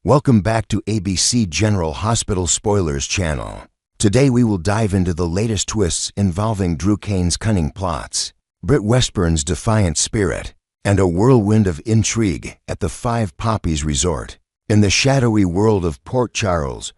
Welcome back to ABC General Hospital Spoilers channel. Today we will dive into the latest twists involving Cain's cunning plots, Britt Westburn's defiant spirit, and a whirlwind of intrigue at the 5 Poppies resort. In the shadowy world of Port Charles,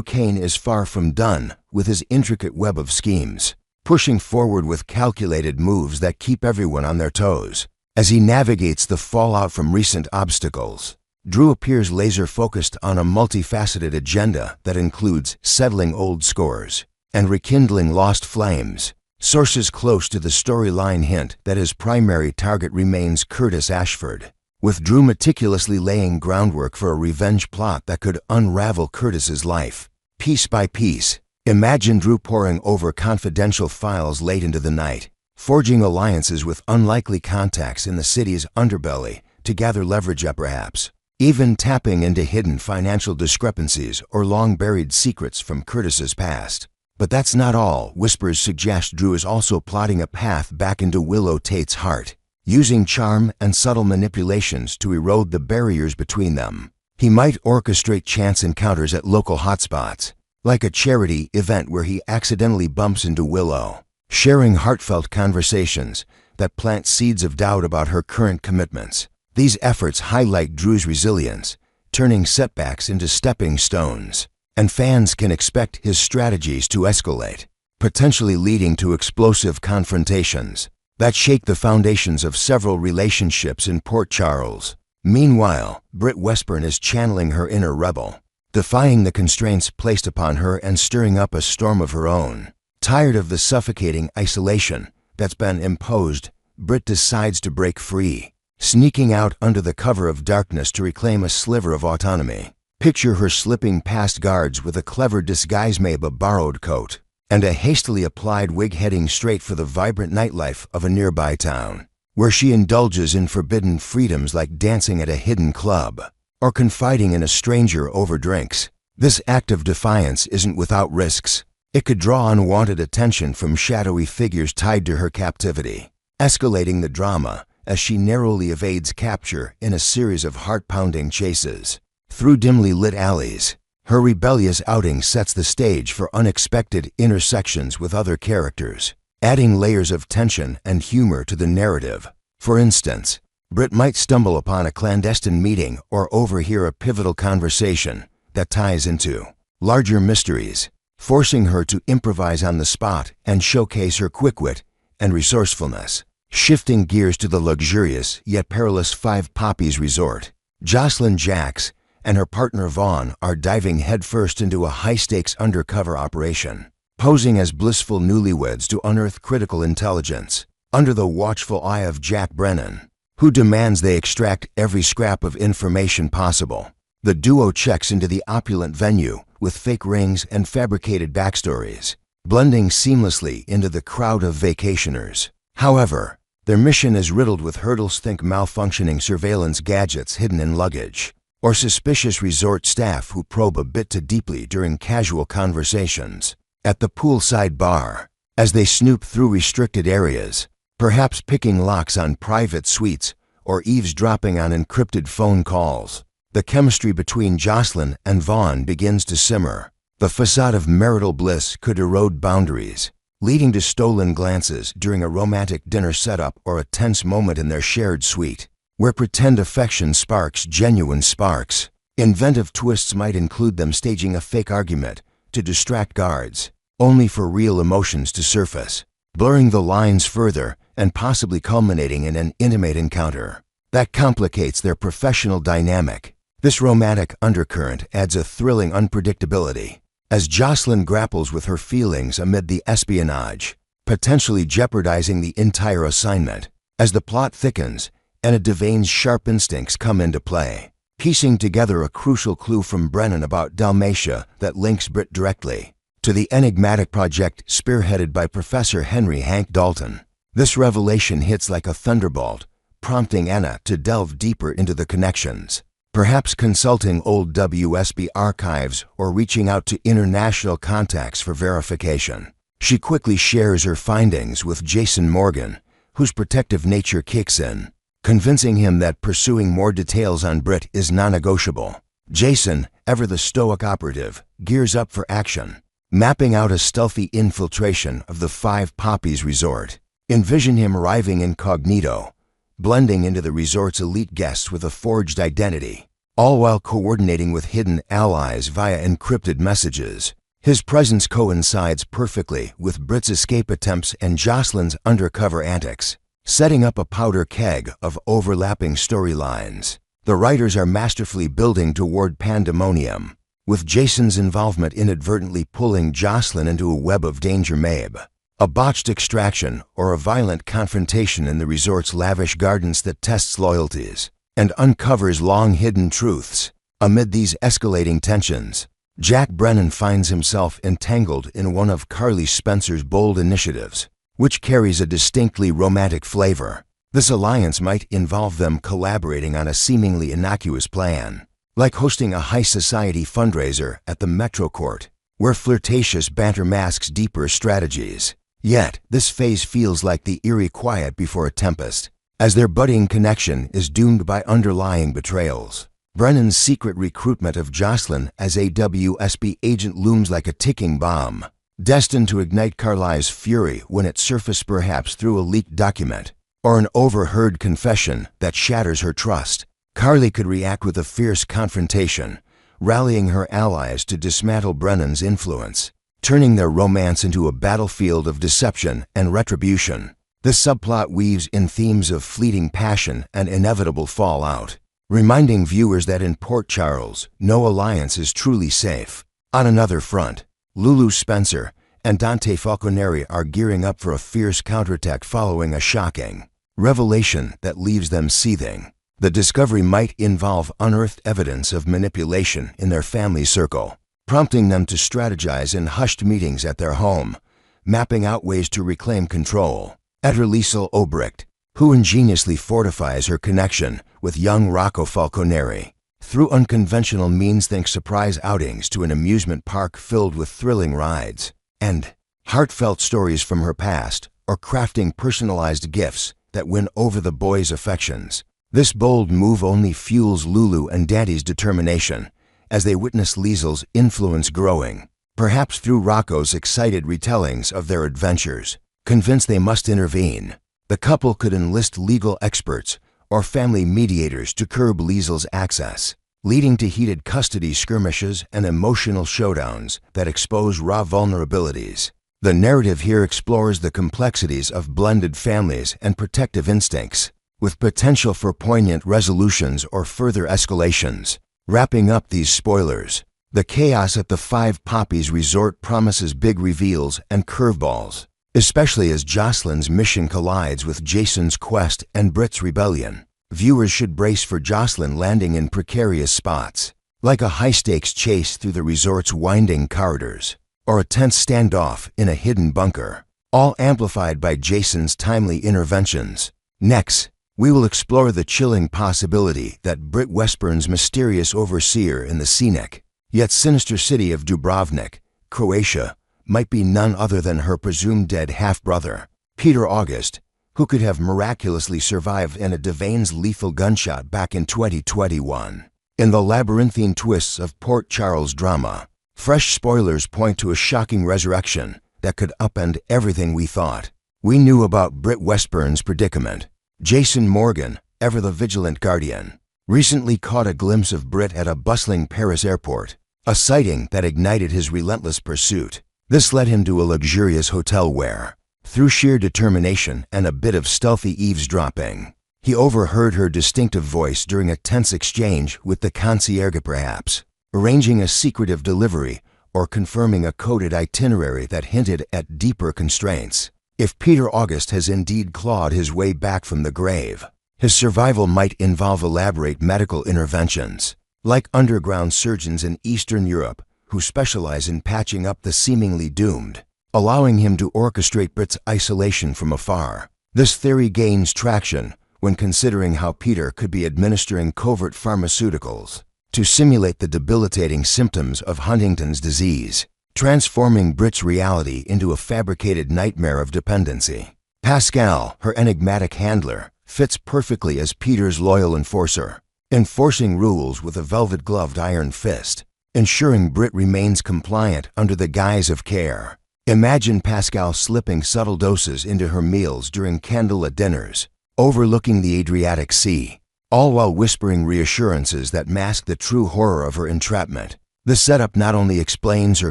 Cain is far from done with his intricate web of schemes, pushing forward with calculated moves that keep everyone on their toes. As he navigates the fallout from recent obstacles, Drew appears laser-focused on a multifaceted agenda that includes settling old scores and rekindling lost flames. Sources close to the storyline hint that his primary target remains Curtis Ashford, with Drew meticulously laying groundwork for a revenge plot that could unravel Curtis's life, piece by piece. Imagine Drew poring over confidential files late into the night, forging alliances with unlikely contacts in the city's underbelly to gather leverage perhaps, even tapping into hidden financial discrepancies or long-buried secrets from Curtis's past. But that's not all. Whispers suggest Drew is also plotting a path back into Willow Tate's heart, using charm and subtle manipulations to erode the barriers between them. He might orchestrate chance encounters at local hotspots, like a charity event where he accidentally bumps into Willow, sharing heartfelt conversations that plant seeds of doubt about her current commitments. These efforts highlight Drew's resilience, turning setbacks into stepping stones, and fans can expect his strategies to escalate, potentially leading to explosive confrontations that shake the foundations of several relationships in Port Charles. Meanwhile, Britt Westburn is channeling her inner rebel, defying the constraints placed upon her and stirring up a storm of her own. Tired of the suffocating isolation that's been imposed, Britt decides to break free, sneaking out under the cover of darkness to reclaim a sliver of autonomy. Picture her slipping past guards with a clever disguise, maybe a borrowed coat, and a hastily applied wig, heading straight for the vibrant nightlife of a nearby town, where she indulges in forbidden freedoms like dancing at a hidden club or confiding in a stranger over drinks. This act of defiance isn't without risks. It could draw unwanted attention from shadowy figures tied to her captivity, escalating the drama as she narrowly evades capture in a series of heart-pounding chases through dimly lit alleys. Her rebellious outing sets the stage for unexpected intersections with other characters, adding layers of tension and humor to the narrative. For instance, Britt might stumble upon a clandestine meeting or overhear a pivotal conversation that ties into larger mysteries, forcing her to improvise on the spot and showcase her quick wit and resourcefulness. Shifting gears to the luxurious yet perilous 5 Poppies resort, Jocelyn Jax and her partner Vaughn are diving headfirst into a high-stakes undercover operation, posing as blissful newlyweds to unearth critical intelligence under the watchful eye of Jack Brennan, who demands they extract every scrap of information possible. The duo checks into the opulent venue with fake rings and fabricated backstories, blending seamlessly into the crowd of vacationers. However, their mission is riddled with hurdles. Think malfunctioning surveillance gadgets hidden in luggage, or suspicious resort staff who probe a bit too deeply during casual conversations at the poolside bar. As they snoop through restricted areas, perhaps picking locks on private suites or eavesdropping on encrypted phone calls, the chemistry between Jocelyn and Vaughn begins to simmer. The facade of marital bliss could erode boundaries, leading to stolen glances during a romantic dinner setup or a tense moment in their shared suite, where pretend affection sparks genuine sparks. Inventive twists might include them staging a fake argument to distract guards, only for real emotions to surface, blurring the lines further and possibly culminating in an intimate encounter that complicates their professional dynamic. This romantic undercurrent adds a thrilling unpredictability as Jocelyn grapples with her feelings amid the espionage, potentially jeopardizing the entire assignment. As the plot thickens, Anna Devane's sharp instincts come into play, piecing together a crucial clue from Brennan about Dalmatia that links Britt directly to the enigmatic project spearheaded by Professor Henry Hank Dalton. This revelation hits like a thunderbolt, prompting Anna to delve deeper into the connections, perhaps consulting old WSB archives or reaching out to international contacts for verification. She quickly shares her findings with Jason Morgan, whose protective nature kicks in, convincing him that pursuing more details on Britt is non-negotiable. Jason, ever the stoic operative, gears up for action, mapping out a stealthy infiltration of the 5 Poppies resort. Envision him arriving incognito, blending into the resort's elite guests with a forged identity, all while coordinating with hidden allies via encrypted messages. His presence coincides perfectly with Britt's escape attempts and Jocelyn's undercover antics, setting up a powder keg of overlapping storylines. The writers are masterfully building toward pandemonium, with Jason's involvement inadvertently pulling Jocelyn into a web of danger. Maybe a botched extraction or a violent confrontation in the resort's lavish gardens that tests loyalties and uncovers long-hidden truths. Amid these escalating tensions, Jack Brennan finds himself entangled in one of Carly Spencer's bold initiatives, which carries a distinctly romantic flavor. This alliance might involve them collaborating on a seemingly innocuous plan, like hosting a high society fundraiser at the Metro Court, where flirtatious banter masks deeper strategies. Yet, this phase feels like the eerie quiet before a tempest, as their budding connection is doomed by underlying betrayals. Brennan's secret recruitment of Jocelyn as a WSB agent looms like a ticking bomb, destined to ignite Carly's fury when it surfaces, perhaps through a leaked document or an overheard confession that shatters her trust. Carly could react with a fierce confrontation, rallying her allies to dismantle Brennan's influence, turning their romance into a battlefield of deception and retribution. This subplot weaves in themes of fleeting passion and inevitable fallout, reminding viewers that in Port Charles, no alliance is truly safe. On another front, Lulu Spencer and Dante Falconeri are gearing up for a fierce counterattack following a shocking revelation that leaves them seething. The discovery might involve unearthed evidence of manipulation in their family circle, prompting them to strategize in hushed meetings at their home, mapping out ways to reclaim control. Enter Liesl Obrecht, who ingeniously fortifies her connection with young Rocco Falconeri. Through unconventional means, think surprise outings to an amusement park filled with thrilling rides, and heartfelt stories from her past, or crafting personalized gifts that win over the boys' affections. This bold move only fuels Lulu and Daddy's determination as they witness Liesl's influence growing, perhaps through Rocco's excited retellings of their adventures. Convinced they must intervene, the couple could enlist legal experts or family mediators to curb Liesl's access, leading to heated custody skirmishes and emotional showdowns that expose raw vulnerabilities. The narrative here explores the complexities of blended families and protective instincts, with potential for poignant resolutions or further escalations. Wrapping up these spoilers, the chaos at the 5 Poppies resort promises big reveals and curveballs, especially as Jocelyn's mission collides with Jason's quest and Britt's rebellion. Viewers should brace for Jocelyn landing in precarious spots, like a high-stakes chase through the resort's winding corridors, or a tense standoff in a hidden bunker, all amplified by Jason's timely interventions. Next, we will explore the chilling possibility that Britt Westburn's mysterious overseer in the scenic, yet sinister city of Dubrovnik, Croatia, might be none other than her presumed dead half-brother, Peter August, who could have miraculously survived in a Devane's lethal gunshot back in 2021. In the labyrinthine twists of Port Charles drama, fresh spoilers point to a shocking resurrection that could upend everything we thought we knew about Britt Westburn's predicament. Jason Morgan, ever the vigilant guardian, recently caught a glimpse of Britt at a bustling Paris airport, a sighting that ignited his relentless pursuit. This led him to a luxurious hotel where, through sheer determination and a bit of stealthy eavesdropping, he overheard her distinctive voice during a tense exchange with the concierge, perhaps arranging a secretive delivery or confirming a coded itinerary that hinted at deeper constraints. If Peter August has indeed clawed his way back from the grave, his survival might involve elaborate medical interventions, like underground surgeons in Eastern Europe who specialize in patching up the seemingly doomed, allowing him to orchestrate Britt's isolation from afar. This theory gains traction when considering how Peter could be administering covert pharmaceuticals to simulate the debilitating symptoms of Huntington's disease, transforming Britt's reality into a fabricated nightmare of dependency. Pascal, her enigmatic handler, fits perfectly as Peter's loyal enforcer, enforcing rules with a velvet-gloved iron fist, ensuring Britt remains compliant under the guise of care. Imagine Pascal slipping subtle doses into her meals during candlelit dinners, overlooking the Adriatic Sea, all while whispering reassurances that mask the true horror of her entrapment. The setup not only explains her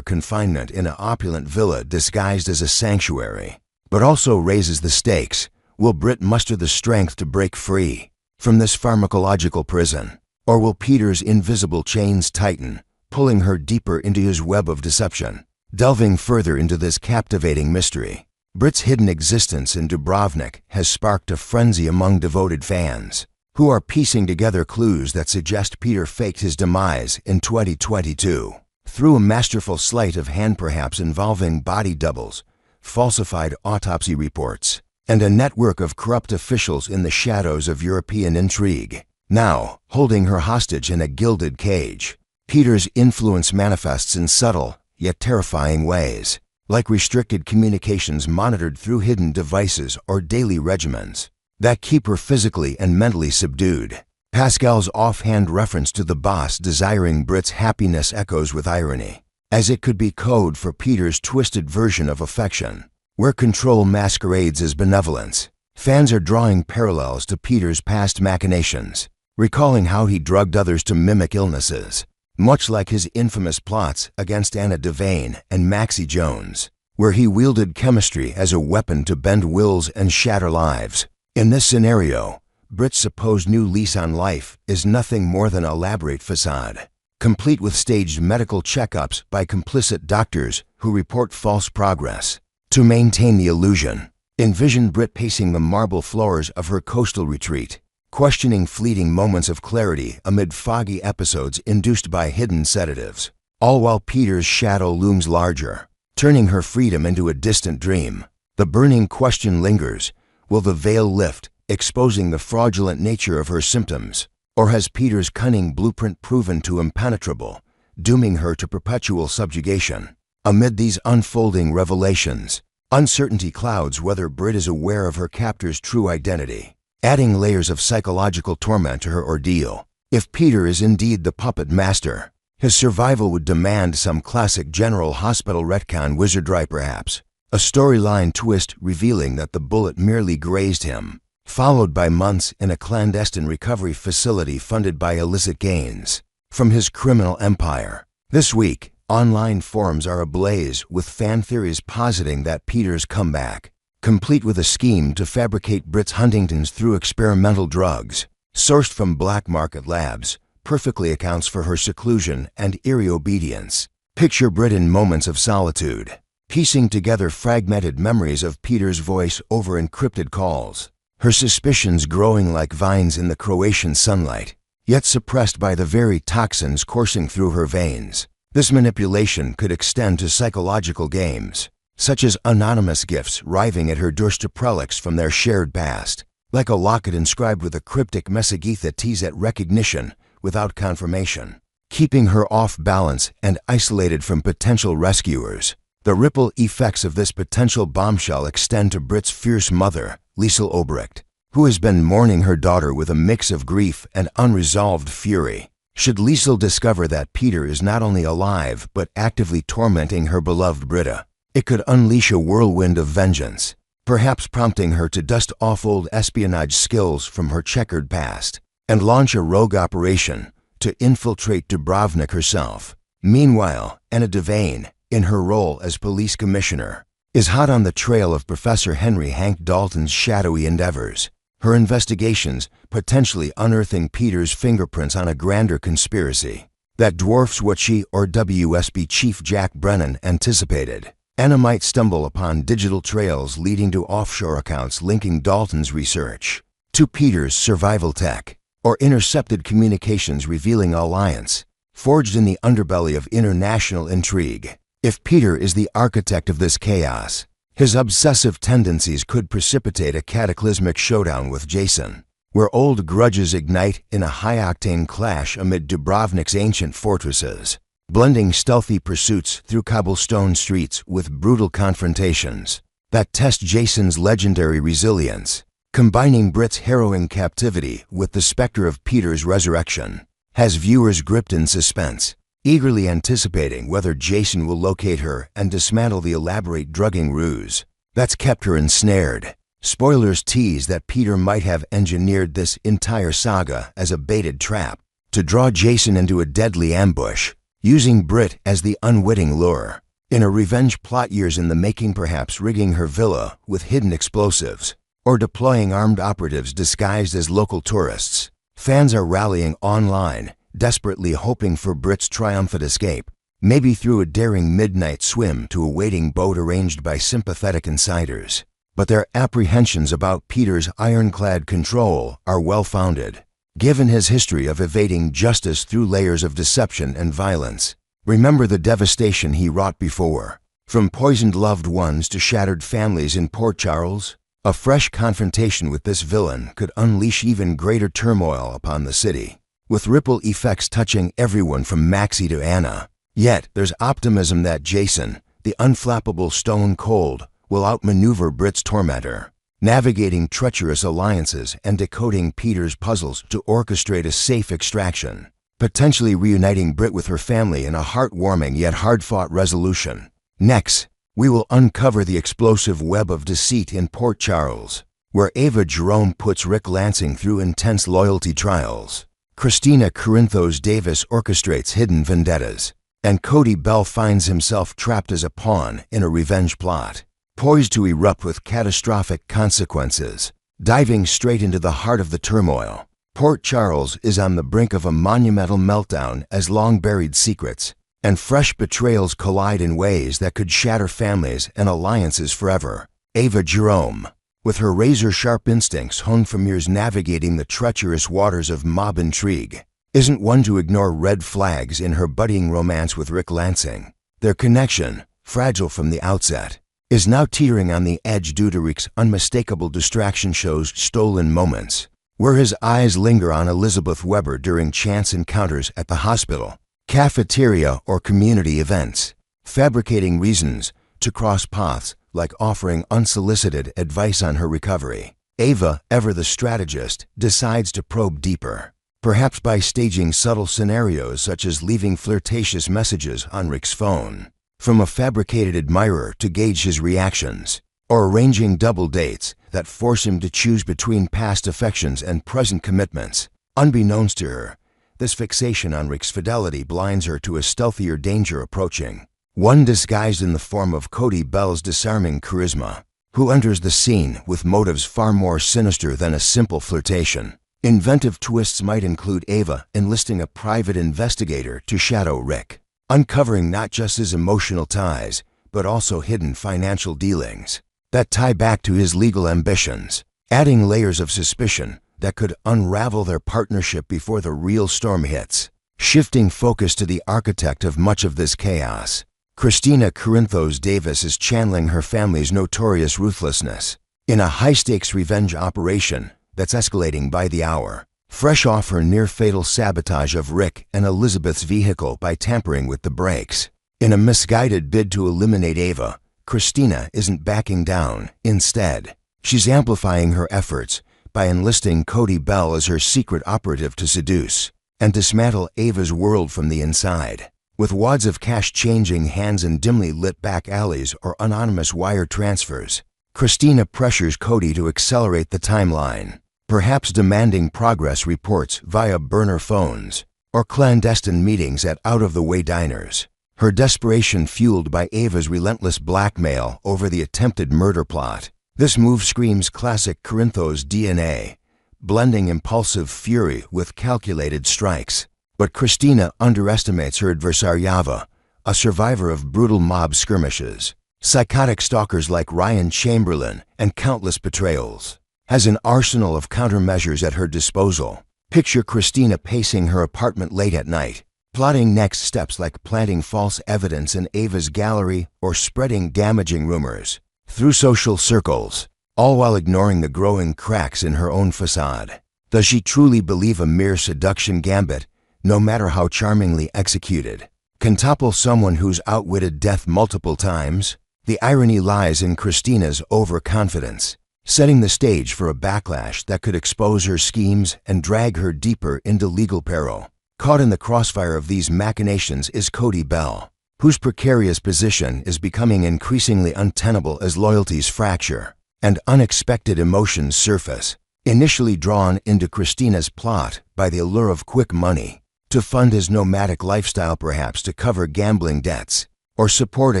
confinement in an opulent villa disguised as a sanctuary, but also raises the stakes. Will Britt muster the strength to break free from this pharmacological prison? Or will Peter's invisible chains tighten, pulling her deeper into his web of deception? Delving further into this captivating mystery, Britt's hidden existence in Dubrovnik has sparked a frenzy among devoted fans, who are piecing together clues that suggest Peter faked his demise in 2022 through a masterful sleight of hand, perhaps involving body doubles, falsified autopsy reports, and a network of corrupt officials in the shadows of European intrigue. Now, holding her hostage in a gilded cage, Peter's influence manifests in subtle, yet terrifying ways, like restricted communications monitored through hidden devices or daily regimens that keep her physically and mentally subdued. Pascal's offhand reference to the boss desiring Britt's happiness echoes with irony, as it could be code for Peter's twisted version of affection, where control masquerades as benevolence. Fans are drawing parallels to Peter's past machinations, recalling how he drugged others to mimic illnesses, much like his infamous plots against Anna Devane and Maxie Jones, where he wielded chemistry as a weapon to bend wills and shatter lives. In this scenario, Britt's supposed new lease on life is nothing more than an elaborate facade, complete with staged medical checkups by complicit doctors who report false progress. To maintain the illusion, envision Britt pacing the marble floors of her coastal retreat, questioning fleeting moments of clarity amid foggy episodes induced by hidden sedatives, all while Peter's shadow looms larger, turning her freedom into a distant dream. The burning question lingers: will the veil lift, exposing the fraudulent nature of her symptoms? Or has Peter's cunning blueprint proven too impenetrable, dooming her to perpetual subjugation? Amid these unfolding revelations, uncertainty clouds whether Britt is aware of her captor's true identity, adding layers of psychological torment to her ordeal. If Peter is indeed the puppet master, his survival would demand some classic General Hospital retcon wizardry, perhaps, a storyline twist revealing that the bullet merely grazed him, followed by months in a clandestine recovery facility funded by illicit gains from his criminal empire. This week, online forums are ablaze with fan theories positing that Peter's comeback, complete with a scheme to fabricate Britt's Huntington's through experimental drugs, sourced from black market labs, perfectly accounts for her seclusion and eerie obedience. Picture Britt in moments of solitude, piecing together fragmented memories of Peter's voice over encrypted calls, her suspicions growing like vines in the Croatian sunlight, yet suppressed by the very toxins coursing through her veins. This manipulation could extend to psychological games, such as anonymous gifts arriving at her doorstep, relics from their shared past, like a locket inscribed with a cryptic message that tease at recognition without confirmation, keeping her off balance and isolated from potential rescuers. The ripple effects of this potential bombshell extend to Britt's fierce mother, Liesel Obrecht, who has been mourning her daughter with a mix of grief and unresolved fury. Should Liesel discover that Peter is not only alive but actively tormenting her beloved Britta, it could unleash a whirlwind of vengeance, perhaps prompting her to dust off old espionage skills from her checkered past and launch a rogue operation to infiltrate Dubrovnik herself. Meanwhile, Anna Devane, in her role as police commissioner, is hot on the trail of Professor Henry Hank Dalton's shadowy endeavors, her investigations potentially unearthing Peter's fingerprints on a grander conspiracy that dwarfs what she or WSB Chief Jack Brennan anticipated. Anna might stumble upon digital trails leading to offshore accounts linking Dalton's research to Peter's survival tech, or intercepted communications revealing an alliance forged in the underbelly of international intrigue. If Peter is the architect of this chaos, his obsessive tendencies could precipitate a cataclysmic showdown with Jason, where old grudges ignite in a high-octane clash amid Dubrovnik's ancient fortresses, blending stealthy pursuits through cobblestone streets with brutal confrontations that test Jason's legendary resilience. combining Britt's harrowing captivity with the specter of Peter's resurrection, has viewers gripped in suspense, eagerly anticipating whether Jason will locate her and dismantle the elaborate drugging ruse that's kept her ensnared. Spoilers tease that Peter might have engineered this entire saga as a baited trap to draw Jason into a deadly ambush, using Britt as the unwitting lure. In a revenge plot years in the making, perhaps rigging her villa with hidden explosives, or deploying armed operatives disguised as local tourists. Fans are rallying online, desperately hoping for Britt's triumphant escape, maybe through a daring midnight swim to a waiting boat arranged by sympathetic insiders. But their apprehensions about Peter's ironclad control are well-founded, given his history of evading justice through layers of deception and violence. Remember the devastation he wrought before, from poisoned loved ones to shattered families in Port Charles? A fresh confrontation with this villain could unleash even greater turmoil upon the city, with ripple effects touching everyone from Maxie to Anna. Yet there's optimism that Jason, the unflappable stone cold, will outmaneuver Britt's tormentor, navigating treacherous alliances and decoding Peter's puzzles to orchestrate a safe extraction, potentially reuniting Britt with her family in a heartwarming yet hard-fought resolution. Next, we will uncover the explosive web of deceit in Port Charles, where Ava Jerome puts Rick Lansing through intense loyalty trials. Christina Corinthos Davis orchestrates hidden vendettas, and Cody Bell finds himself trapped as a pawn in a revenge plot, poised to erupt with catastrophic consequences. Diving straight into the heart of the turmoil, Port Charles is on the brink of a monumental meltdown as long-buried secrets and fresh betrayals collide in ways that could shatter families and alliances forever. Ava Jerome, with her razor-sharp instincts honed from years navigating the treacherous waters of mob intrigue, isn't one to ignore red flags in her budding romance with Rick Lansing. Their connection, fragile from the outset, is now teetering on the edge due to Rick's unmistakable distraction show's Stolen Moments, where his eyes linger on Elizabeth Weber during chance encounters at the hospital, cafeteria, or community events, fabricating reasons to cross paths like offering unsolicited advice on her recovery. Ava, ever the strategist, decides to probe deeper, perhaps by staging subtle scenarios such as leaving flirtatious messages on Rick's phone from a fabricated admirer to gauge his reactions, or arranging double dates that force him to choose between past affections and present commitments. Unbeknownst to her, this fixation on Rick's fidelity blinds her to a stealthier danger approaching, one disguised in the form of Cody Bell's disarming charisma, who enters the scene with motives far more sinister than a simple flirtation. Inventive twists might include Ava enlisting a private investigator to shadow Rick, uncovering not just his emotional ties, but also hidden financial dealings that tie back to his legal ambitions, adding layers of suspicion that could unravel their partnership before the real storm hits. Shifting focus to the architect of much of this chaos, Christina Corinthos Davis is channeling her family's notorious ruthlessness in a high-stakes revenge operation that's escalating by the hour, fresh off her near-fatal sabotage of Rick and Elizabeth's vehicle by tampering with the brakes. In a misguided bid to eliminate Ava, Christina isn't backing down. Instead, she's amplifying her efforts by enlisting Cody Bell as her secret operative to seduce and dismantle Ava's world from the inside. With wads of cash changing hands in dimly lit back alleys or anonymous wire transfers, Christina pressures Cody to accelerate the timeline, perhaps demanding progress reports via burner phones or clandestine meetings at out-of-the-way diners. Her desperation fueled by Ava's relentless blackmail over the attempted murder plot. This move screams classic Corinthos DNA, blending impulsive fury with calculated strikes. But Christina underestimates her adversary Ava, a survivor of brutal mob skirmishes, psychotic stalkers like Ryan Chamberlain, and countless betrayals. Has an arsenal of countermeasures at her disposal. Picture Christina pacing her apartment late at night, plotting next steps like planting false evidence in Ava's gallery or spreading damaging rumors through social circles, all while ignoring the growing cracks in her own facade. Does she truly believe a mere seduction gambit, no matter how charmingly executed, can topple someone who's outwitted death multiple times? The irony lies in Christina's overconfidence. setting the stage for a backlash that could expose her schemes and drag her deeper into legal peril. Caught in the crossfire of these machinations is Cody Bell, whose precarious position is becoming increasingly untenable as loyalties fracture and unexpected emotions surface. Initially drawn into Christina's plot by the allure of quick money, to fund his nomadic lifestyle, perhaps to cover gambling debts or support a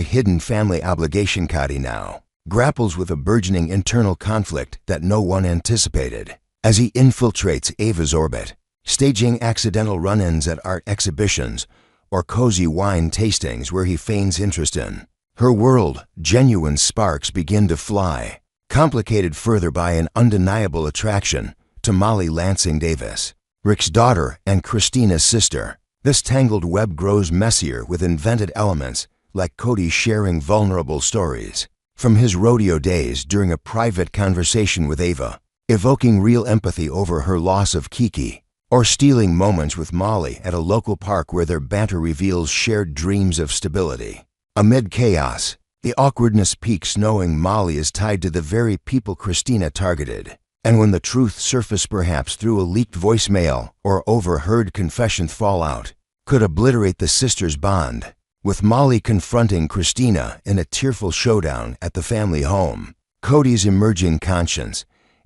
hidden family obligation, Cody now grapples with a burgeoning internal conflict that no one anticipated. As he infiltrates Ava's orbit, staging accidental run-ins at art exhibitions or cozy wine tastings where he feigns interest in her world, genuine sparks begin to fly, complicated further by an undeniable attraction to Molly Lansing Davis, Rick's daughter and Christina's sister. This tangled web grows messier with invented elements like Cody sharing vulnerable stories from his rodeo days during a private conversation with Ava, evoking real empathy over her loss of Kiki, or stealing moments with Molly at a local park where their banter reveals shared dreams of stability. Amid chaos, the awkwardness peaks knowing Molly is tied to the very people Christina targeted, and when the truth surfaces, perhaps through a leaked voicemail or overheard confession, fallout could obliterate the sisters' bond, with Molly confronting Christina in a tearful showdown at the family home. Cody's emerging conscience,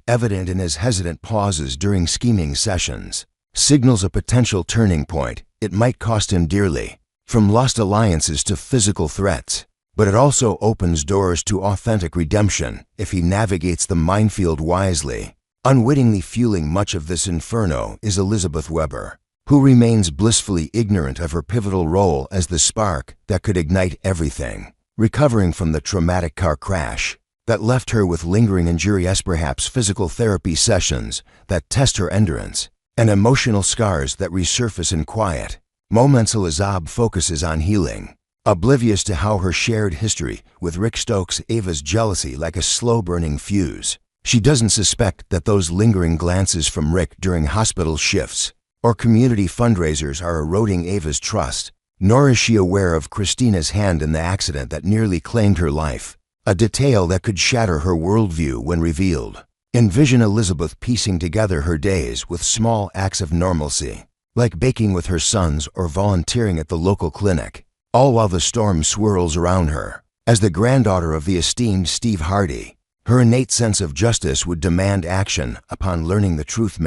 evident in his hesitant pauses during scheming sessions, signals a potential turning point. It might cost him dearly, from lost alliances to physical threats, but it also opens doors to authentic redemption if he navigates the minefield wisely. Unwittingly fueling much of this inferno is Elizabeth Weber, who remains blissfully ignorant of her pivotal role as the spark that could ignite everything. Recovering from the traumatic car crash that left her with lingering injuries, perhaps physical therapy sessions that test her endurance, and emotional scars that resurface in quiet moments, Elizabeth focuses on healing, oblivious to how her shared history with Rick stokes Ava's jealousy like a slow-burning fuse. She doesn't suspect that those lingering glances from Rick during hospital shifts or community fundraisers are eroding Ava's trust, nor is she aware of Christina's hand in the accident that nearly claimed her life, a detail that could shatter her worldview when revealed. Envision Elizabeth piecing together her days with small acts of normalcy, like baking with her sons or volunteering at the local clinic, all while the storm swirls around her. As the granddaughter of the esteemed Steve Hardy, her innate sense of justice would demand action upon learning the truth,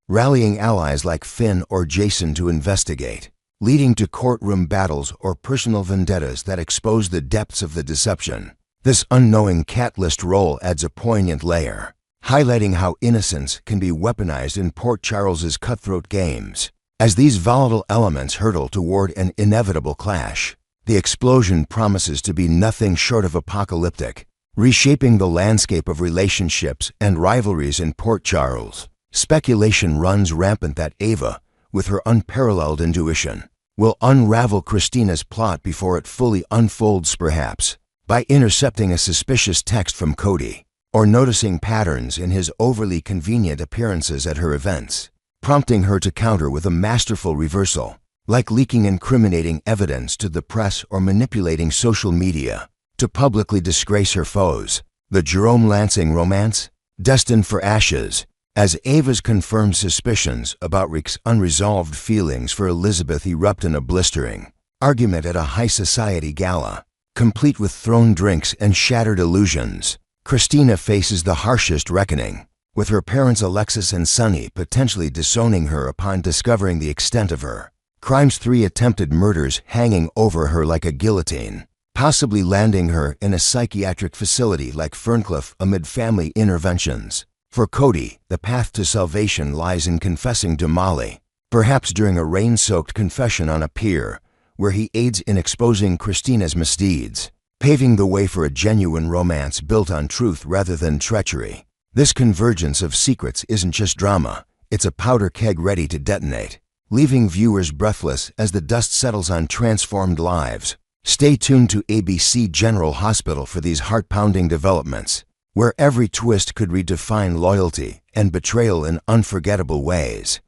rallying allies like Finn or Jason to investigate, leading to courtroom battles or personal vendettas that expose the depths of the deception. This unknowing catalyst role adds a poignant layer, highlighting how innocence can be weaponized in Port Charles's cutthroat games. As these volatile elements hurtle toward an inevitable clash, the explosion promises to be nothing short of apocalyptic, reshaping the landscape of relationships and rivalries in Port Charles. Speculation runs rampant that Ava, with her unparalleled intuition, will unravel Christina's plot before it fully unfolds, perhaps by intercepting a suspicious text from Cody or noticing patterns in his overly convenient appearances at her events, prompting her to counter with a masterful reversal, like leaking incriminating evidence to the press or manipulating social media to publicly disgrace her foes. The Jerome Lansing romance, destined for ashes, as Ava's confirmed suspicions about Rick's unresolved feelings for Elizabeth erupt in a blistering argument at a high society gala, complete with thrown drinks and shattered illusions. Christina faces the harshest reckoning, with her parents Alexis and Sonny potentially disowning her upon discovering the extent of her crimes. 3 attempted murders hanging over her like a guillotine, possibly landing her in a psychiatric facility like Ferncliff amid family interventions. For Cody, the path to salvation lies in confessing to Molly, perhaps during a rain-soaked confession on a pier, where he aids in exposing Christina's misdeeds, paving the way for a genuine romance built on truth rather than treachery. This convergence of secrets isn't just drama, it's a powder keg ready to detonate, leaving viewers breathless as the dust settles on transformed lives. Stay tuned to ABC General Hospital for these heart-pounding developments, where every twist could redefine loyalty and betrayal in unforgettable ways.